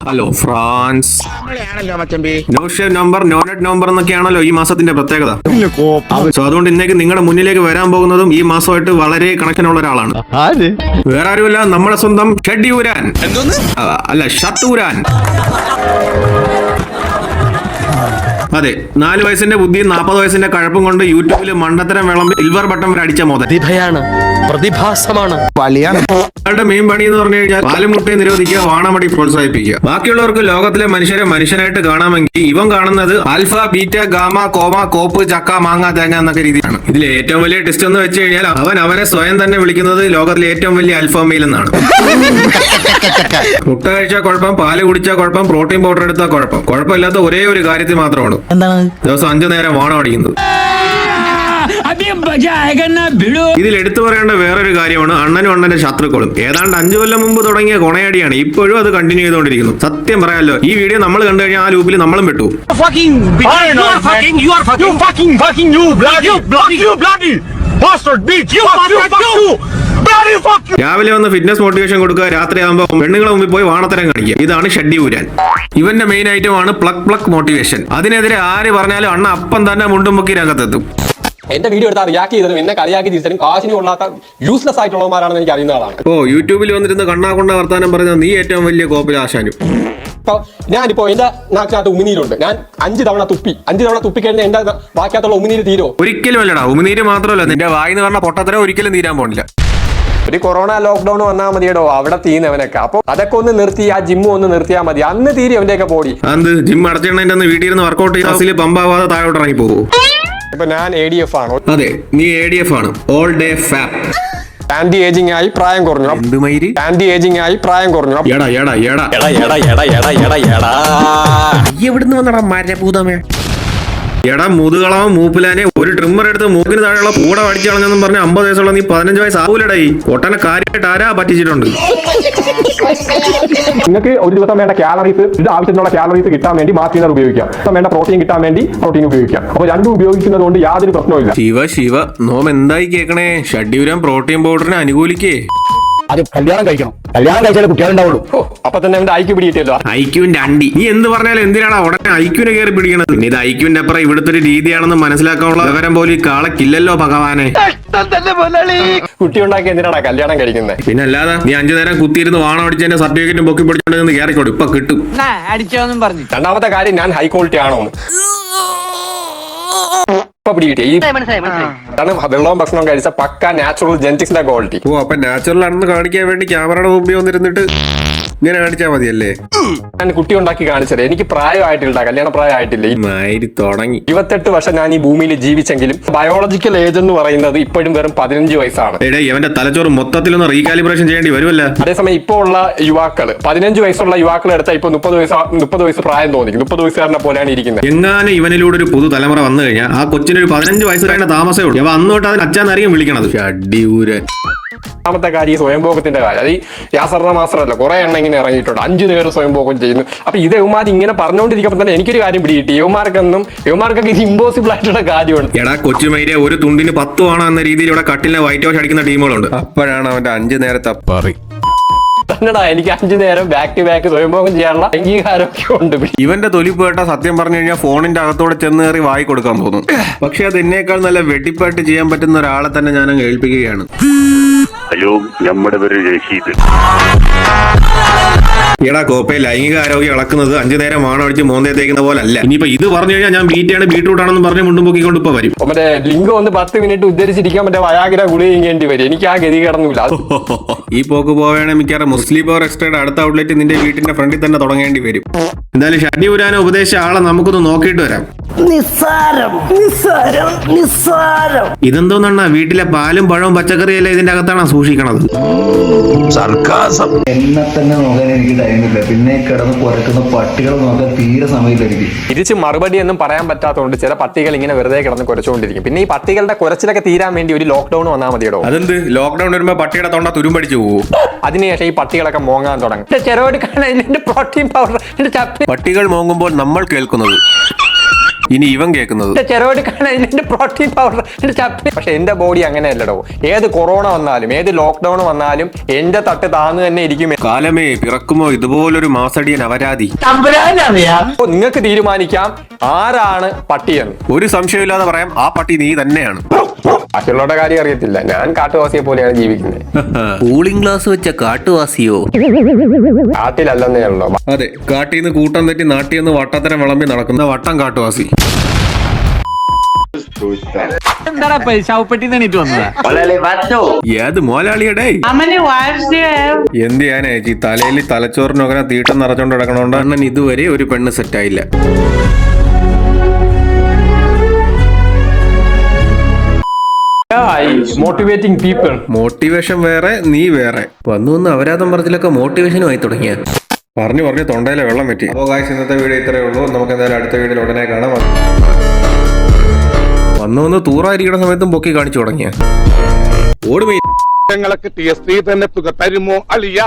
Hello friends. നമ്മളെയാണല്ലോ മച്ചമ്പി. No shave November, no nut November എന്നൊക്കെയാണല്ലോ ഈ മാസത്തിന്റെ പ്രത്യേകത. സോ അതുകൊണ്ട് ഇന്നേക്ക് നിങ്ങളുടെ മുന്നിലേക്ക് വരാൻ പോകുന്നതും ഈ മാസമായിട്ട് വളരെ കണക്ഷൻ ഉള്ള ഒരാളാണ്. വേറെ ആരുമല്ല, നമ്മുടെ സ്വന്തം ഷഡ്യൂരാൻ. അല്ല, ഷട്ടൂരാൻ. അതെ, 4 വയസ്സിന്റെ ബുദ്ധിയും 40 വയസ്സിന്റെ കഴപ്പും കൊണ്ട് യൂട്യൂബിൽ മണ്ടത്തരം വിളമ്പി സിൽവർ ബട്ടൺ വരെ അടിച്ച മോദൻ. പ്രതിഭയാണ്, പ്രതിഭാസമാണ്. അയാളുടെ മെയിൻ പണി എന്ന് പറഞ്ഞു കഴിഞ്ഞാൽ പാലും മുട്ടയും നിരോധിക്കുക, വാണമടി പ്രോത്സാഹിപ്പിക്കുക. ബാക്കിയുള്ളവർക്ക് ലോകത്തിലെ മനുഷ്യരെ മനുഷ്യനായിട്ട് കാണാമെങ്കിൽ ഇവൻ കാണുന്നത് ആൽഫ, ബീറ്റ, ഗാമ, കോമ, കോപ്പ്, ചക്ക, മാങ്ങ, തേങ്ങ എന്നൊക്കെ രീതിയാണ്. ഇതിൽ ഏറ്റവും വലിയ ടെസ്റ്റ് എന്ന് വെച്ച് കഴിഞ്ഞാൽ അവനെ സ്വയം തന്നെ വിളിക്കുന്നത് ലോകത്തിലെ ഏറ്റവും വലിയ അൽഫാമയിൽ എന്നാണ്. മുട്ട കഴിച്ചാൽ കുഴപ്പം, പാല് കുടിച്ചാൽ കുഴപ്പം, പ്രോട്ടീൻ പൗഡർ എടുത്താൽ കുഴപ്പം. കുഴപ്പമില്ലാത്ത ഒരേ ഒരു കാര്യത്തിൽ മാത്രമാണ് ദിവസം 5 നേരം വാണം അടിക്കുന്നത്. ഇതിൽ എടുത്തു പറയേണ്ട വേറൊരു കാര്യമാണ് അണ്ണനും അണ്ണന്റെ ശത്രുക്കളും. ഏതാണ്ട് 5 കൊല്ലം മുമ്പ് തുടങ്ങിയ കൊണയടിയാണ് ഇപ്പോഴും അത് കണ്ടിന്യൂ ചെയ്തുകൊണ്ടിരിക്കുന്നു. സത്യം പറയാലോ, ഈ വീഡിയോ നമ്മൾ കണ്ടു കഴിഞ്ഞാൽ ആ ലൂപ്പിൽ നമ്മളും പെട്ടു. രാവിലെ വന്ന് ഫിറ്റ്നസ് മോട്ടിവേഷൻ കൊടുക്കുക, രാത്രി ആകുമ്പോൾ പെണ്ണുങ്ങളെ മുമ്പിൽ പോയി വാണത്തരം കാണിക്കുക. ഇതാണ് ഷഡ്യൂരാൻ. ഇവന്റെ മെയിൻ ഐറ്റം ആണ് പ്ലക്ക് മോട്ടിവേഷൻ. അതിനെതിരെ ആര് പറഞ്ഞാലും അണ്ണ അപ്പം തന്നെ മുണ്ടും പൊക്കി രംഗത്തെത്തും. എന്റെ വീഡിയോ എടുത്താൽ റിയാക്ട് ചെയ്തതും എന്നെ കളിയാക്കി തിരിച്ചതും കാശിന് കൊള്ളാത്ത യൂസ്ലെസ് ആയിട്ടുള്ളവന്മാരാണെന്ന് എനിക്ക് അറിയുന്ന ആളാണ്. ഓ, യൂട്യൂബിൽ വന്നിരുന്ന് കണ്ണാകൊണ്ട വർത്താനം പറഞ്ഞ നീ ഏറ്റവും വലിയ കോപ്പിലാശാനും. ഞാനിപ്പോ എന്റെ നാക്കിനകത്ത് ഉമിനീരുണ്ട്. ഞാൻ 5 തവണ തുപ്പി കഴിഞ്ഞാൽ എന്റെ ബാക്കിയകത്തുള്ള ഉമിനീര് തീരോ? ഒരിക്കലും അല്ലടാ. ഉമിനീര് മാത്രമല്ല, നിന്റെ വായിന്ന് പറഞ്ഞ പൊട്ടത്തരം ഒരിക്കലും തീരാൻ പോണില്ല. ഒരു കൊറോണ ലോക്ക്ഡൌൺ വന്നാൽ മതിയടോ അവിടെ തീരുന്നവനൊക്കെ. അപ്പൊ അതൊക്കെ ഒന്ന് നിർത്തി, ആ ജിമ്മ് ഒന്ന് നിർത്തിയാൽ മതി. അന്ന് തീരെ അവന്റെയൊക്കെ ബോഡി. അത് ജിം അടച്ചിടണേന്റെ വീട്ടിൽ ഇരുന്ന് വർക്കൗട്ട് ചെയ്ത് പമ്പാവാതെ താഴോട്ട് ഇറങ്ങി പോകും. ഇപ്പൊ ഞാൻ ADF ആണ്. അതെ, നീ ADF ആണ്. All day fap. Anti ageing ആയി പ്രായം കുറഞ്ഞു. ആന്റി ഏജിംഗ് ആയി പ്രായം കുറഞ്ഞു. എവിടുന്ന് വന്നടാ മരഭൂതമേ? എടാ മുതുകളാവും മൂപ്പിലാനെ, ഒരു ട്രിമ്മർ എടുത്ത് മൂക്കിന് താഴെയുള്ള കൂടെ അടിച്ചു കളഞ്ഞെന്നും പറഞ്ഞ് 50 വയസ്സുള്ള നീ 15 വയസ്സ് ആവൂലടായി. കൊട്ടനെ കാര്യമായിട്ട് ആരാ പറ്റിച്ചിട്ടുണ്ട്? നിങ്ങൾക്ക് ഒരു ദിവസം വേണ്ട കാലറീസ്, ഇത് ആവശ്യത്തിനുള്ള കാലറീസ് കിട്ടാൻ വേണ്ടി മാസ്കിനർ ഉപയോഗിക്കാം. വേണ്ട പ്രോട്ടീൻ കിട്ടാൻ വേണ്ടി പ്രോട്ടീൻ ഉപയോഗിക്കാം. അപ്പൊ രണ്ടും ഉപയോഗിക്കുന്നത് കൊണ്ട് യാതൊരു പ്രശ്നവുമില്ല. ശിവ നോം എന്തായി കേക്കണേ? ഷഡ്യൂരാൻ പ്രോട്ടീൻ പൗഡറിനെ അനുകൂലിക്കേ. അത് കല്യാണം കഴിക്കണം. കല്യാണം കഴിച്ചാലേ കുട്ടികളുണ്ടാവുള്ളൂ. അപ്പൊ തന്നെ അവന്റെ ഐക്യു പിടിയിട്ടല്ലോ. ഐക്യുവിന്റെ അണ്ടി. നീ എന്ത് പറഞ്ഞാലും എന്തിനാണ് ഉടനെ ഐക്യുവിനെ കയറി പിടിക്കണത്? പിന്നെ ഇത് ഐക്യുവിന്റെ അപ്പുറം ഇവിടുത്തെ ഒരു രീതിയാണെന്ന് മനസ്സിലാക്കാനുള്ള വിവരം പോലും ഈ കാളക്കില്ലല്ലോ ഭഗവാനെ. കുട്ടി ഉണ്ടാക്കി എന്തിനാണ് കല്യാണം കഴിക്കുന്നത്? പിന്നെ അല്ലാതെ നീ 5 നേരം കുത്തിയിരുന്ന് വാണം അടിച്ചതിന്റെ സർട്ടിഫിക്കറ്റും പൊക്കി പിടിച്ചോണ്ട് കയറിക്കോട്, ഇപ്പൊ കിട്ടും. രണ്ടാമത്തെ കാര്യം, ഞാൻ ഹൈ ക്വാളിറ്റി ആണോ? വെള്ളവും ഭക്ഷണവും കഴിച്ച പക്ക നാച്ചുറൽ ജെനറ്റിക്സിന്റെ ക്വാളിറ്റി. ഓ, അപ്പൊ നാച്ചുറൽ ആണെന്ന് കാണിക്കാൻ വേണ്ടി ക്യാമറയുടെ മുമ്പിൽ വന്നിരുന്നിട്ട് ഇങ്ങനെ കാണിച്ചാൽ മതിയല്ലേ? ഞാൻ കുട്ടി ഉണ്ടാക്കി കാണിച്ചത്. എനിക്ക് പ്രായമായിട്ടില്ല, കല്യാണ പ്രായമായിട്ടില്ല. 28 വർഷം ഞാൻ ഈ ഭൂമിയിൽ ജീവിച്ചെങ്കിലും ബയോളജിക്കൽ ഏജ് എന്ന് പറയുന്നത് ഇപ്പോഴും വെറും 15 വയസ്സാണ്. ഇവന്റെ തലച്ചോറ് മൊത്തത്തിലൊന്ന് റീകാലിബ്രേഷൻ ചെയ്യേണ്ടി വരുമല്ല. അതേസമയം ഇപ്പോ ഉള്ള യുവാക്കൾ, 15 വയസ്സുള്ള യുവാക്കൾ എടുത്താൽ ഇപ്പൊ 30 വയസ്സ് പ്രായം തോന്നിക്കും. 30 വയസ്സുകാരനെ പോലെയാണ് ഇരിക്കുന്നത്. എങ്ങാനും ഇവനിലൂടെ ഒരു പുതു തലമുറ വന്നു കഴിഞ്ഞാൽ ആ കൊച്ചിനൊരു 15 വയസ്സ് കഴിഞ്ഞ താമസമേ ഉള്ളൂ. ഇവ അന്നോട്ട് അതിന് അച്ഛനായിരിക്കും വിളിക്കണത്. ഷഡ്യൂരാൻ. രണ്ടാമത്തെ കാര്യം സ്വയംഭോഗത്തിന്റെ കാര്യം. അത് യാസർണ മാസമല്ല, കുറെ എണ്ണ ഇങ്ങനെ ഇറങ്ങിയിട്ടുണ്ട്. 5 നേരം സ്വയംഭോഗം ചെയ്യുന്നു. അപ്പൊ ഇത് യവന്മാർ ഇങ്ങനെ പറഞ്ഞുകൊണ്ടിരിക്കുമ്പോൾ തന്നെ എനിക്കൊരു കാര്യം പിടികിട്ടി. യവന്മാർക്കൊക്കെ ഇത് ഇമ്പോസിബിൾ ആയിട്ടുള്ള കാര്യമാണ്. എടാ കൊച്ചുമൈരെ, ഒരു തുണ്ടിന് 10 ആണ് എന്ന രീതിയിൽ ഇവിടെ കട്ടിലെ വൈറ്റ് വാഷ് അടിക്കുന്ന ടീമുകളുണ്ട്. അപ്പോഴാണ് അവന്റെ 5 നേരത്തെ പറി. എനിക്ക് 5 നേരം ബാക്ക് ടു ബാക്ക് സ്വയംഭോഗം ചെയ്യാനുള്ള അംഗീകാരമൊക്കെ ഉണ്ട്. ഇവന്റെ തൊലിപ്പേട്ട സത്യം പറഞ്ഞു കഴിഞ്ഞാൽ ഫോണിന്റെ അകത്തോടെ ചെന്ന് കയറി വായി കൊടുക്കാൻ തോന്നും. പക്ഷെ അത് എന്നേക്കാൾ നല്ല വെട്ടിപ്പായിട്ട് ചെയ്യാൻ പറ്റുന്ന ഒരാളെ തന്നെ ഞാൻ അങ്ങ് ഏൽപ്പിക്കുകയാണ്. ഹലോ, നമ്മുടെ പേര് രശീദ്. എടാ കോപ്പെ, ലൈംഗിക ആരോഗ്യം അളക്കുന്നത് 5 നേരം വാണടിച്ച് മോന്തേ തേക്കുന്ന പോലെ അല്ല. ഇനിയിപ്പോ ഇത് പറഞ്ഞു കഴിഞ്ഞാൽ ഞാൻ ബീറ്റാണ് ബീട്രൂട്ട് ആണെന്ന് പറഞ്ഞ് മുണ്ടും പൊക്കിക്കൊണ്ട് ഇപ്പൊ വരും. മറ്റേ ലിംഗം ഒന്ന് 10 മിനിറ്റ് ഉദ്ധരിച്ചിരിക്കാൻ മറ്റേ വയാഗ്ര ഗുളിക ചെയ്യേണ്ടി വരും. എനിക്ക് ആ ഗതി കിടന്നില്ല. ഈ പോക്ക് പോവുകയാണെങ്കിൽ മിക്കവാറും മുസ്ലിം പവർ എക്സ്ട്രയുടെ അടുത്ത ഔട്ട്ലെറ്റ് നിന്റെ വീട്ടിന്റെ ഫ്രണ്ടിൽ തന്നെ തുടങ്ങേണ്ടി വരും. എന്തായാലും ഷഡ്യൂരാനെ ഉപദേശിച്ച ആളെ നമുക്കൊന്ന് നോക്കിയിട്ട് വരാം. ഇതെന്തോന്നാ വീട്ടിലെ പാലും പഴവും പച്ചക്കറിയല്ല ഇതിന്റെ അകത്താണ് സൂക്ഷിക്കണത്? എന്നെ തന്നെ നോക്കാൻ എനിക്ക് ടൈമില്ല. പിന്നെ കിടന്ന് കുറയ്ക്കുന്ന പട്ടികളെ നോക്കാൻ തീരെ സമയമില്ല എനിക്ക്. തിരിച്ച് മറുപടി ഒന്നും പറയാൻ പറ്റാത്തതുകൊണ്ട് ചില പട്ടികൾ ഇങ്ങനെ വെറുതെ കിടന്ന് കുരച്ചുകൊണ്ടിരിക്കും. പിന്നെ ഈ പട്ടികളുടെ കുരച്ചിലൊക്കെ തീരാൻ വേണ്ടി ഒരു ലോക്ക്ഡൌൺ വന്നാൽ മതിയോ? അതെന്ത് ലോക്ക്ഡൌൺ വരുമ്പോ പട്ടിയുടെ തൊണ്ട തുരുമ്പടിച്ചു പോകും. അതിനുശേഷം ഈ പട്ടികളൊക്കെ മോങ്ങാൻ തുടങ്ങും. Protein powder. പട്ടികൾ മോങ്ങുമ്പോൾ നമ്മൾ കേൾക്കുന്നത് ഇനി ഇവൻ കേൾക്കുന്നത് എന്റെ ചെറുപടിക്കാണ് എന്റെ പ്രോട്ടീൻ പൗഡർ, എന്റെ ചപ്പി. പക്ഷെ എന്റെ ബോഡി അങ്ങനെയല്ലടോ. ഏത് കൊറോണ വന്നാലും ഏത് ലോക്ക്ഡൌൺ വന്നാലും എന്റെ തട്ട് താന്ന് തന്നെ ഇരിക്കും. കാലമേ പിറക്കുമോ ഇതുപോലൊരു മാസടിയൻ അപരാധി. നിങ്ങൾക്ക് തീരുമാനിക്കാം ആരാണ് പട്ടിയെന്ന്. ഒരു സംശയമില്ലാതെ പറയാം, ആ പട്ടി നീ തന്നെയാണ്. ബാക്കിയുള്ളവരുടെ കാര്യം അറിയത്തില്ല. ഞാൻ കാട്ടുവാസിയെ പോലെയാണ് ജീവിക്കുന്നത്. കൂളിംഗ് ഗ്ലാസ് വെച്ച കാട്ടുവാസിയോ? കാട്ടിലല്ലെന്നേ ഉള്ളൂ. അതെ, കാട്ടിന്ന് കൂട്ടം തെറ്റി നാട്ടിന്ന് വട്ടത്തരം വിളമ്പി നടക്കുന്ന വട്ടം കാട്ടുവാസി. ഏത് മോലാളിയടേ? എന്ത് ചെയ്യാനേ ചേച്ചി, തലയിൽ തലച്ചോറിനൊക്കെ തീട്ടം നിറച്ചോണ്ട് കിടക്കണോണ്ട് അണ്ണൻ ഇതുവരെ ഒരു പെണ്ണ് സെറ്റായില്ല. Motivating people. മോട്ടിവേഷൻ വേറെ, നീ വേറെ. വന്നു വന്ന് അപരാധം പറച്ചിലൊക്കെ മോട്ടിവേഷനുമായി തുടങ്ങിയ പറഞ്ഞു പറഞ്ഞു തൊണ്ടയിലെ വെള്ളം പറ്റി. അപ്പോൾ ഗായ്സ്, ഇന്നത്തെ വീഡിയോ ഇത്രയേ ഉള്ളൂ. നമുക്ക് എന്തായാലും അടുത്ത വീഡിയോയിൽ ഉടനെ കാണാം. വന്നു വന്ന് തൂറായിരിക്കുന്ന സമയത്തും പൊക്കി കാണിച്ചു തുടങ്ങിയ ഓടുമേ. ഞങ്ങളൊക്കെ ടി എസ് തന്നെ തുക തരുമോ അളിയ?